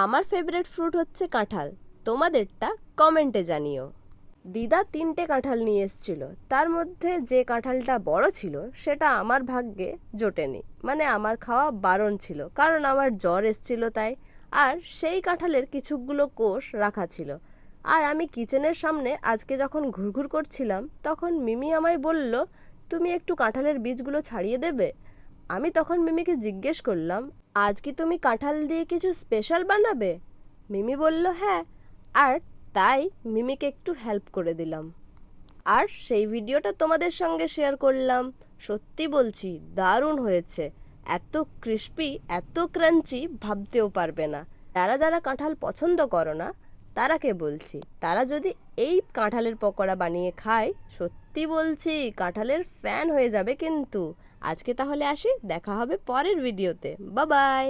আমার favourite fruit হচ্ছে কাঁঠাল, তোমাদেরটা কমেন্টে জানিও। দিদা 3টে কাঁঠাল নিয়ে এসেছিল, তার মধ্যে যে কাঁঠালটা বড় ছিল সেটা আমার ভাগ্যে জোটেনি, মানে আমার খাওয়া বারণ ছিল, কারণ আমার জ্বর এসেছিল তাই। আর সেই কাঁঠালের কিছুগুলো কোষ রাখা ছিল। আর আমি কিচেনের সামনে আজকে যখন ঘুরঘুর করছিলাম তখন মিমি আমায় বলল, তুমি একটু কাঁঠালের বীজগুলো ছাড়িয়ে দেবে। আমি তখন মিমিকে জিজ্ঞেস করলাম, আজ কি তুমি কাঁঠাল দিয়ে কিছু স্পেশাল বানাবে? মিমি বলল হ্যাঁ, আর তাই মিমিকে একটু হেল্প করে দিলাম। আর সেই ভিডিওটা তোমাদের সঙ্গে শেয়ার করলাম। সত্যি বলছি, দারুণ হয়েছে। এত ক্রিস্পি, এত ক্রাঞ্চি, ভাবতেও পারবে না। যারা যারা কাঁঠাল পছন্দ করো না তারাকে বলছি, তারা যদি এই কাঁঠালের পকোড়া বানিয়ে খায়, সত্যি বলছি কাঁঠালের ফ্যান হয়ে যাবে কিন্তু। আজকে তাহলে আসি, দেখা হবে পরের ভিডিওতে। Bye bye.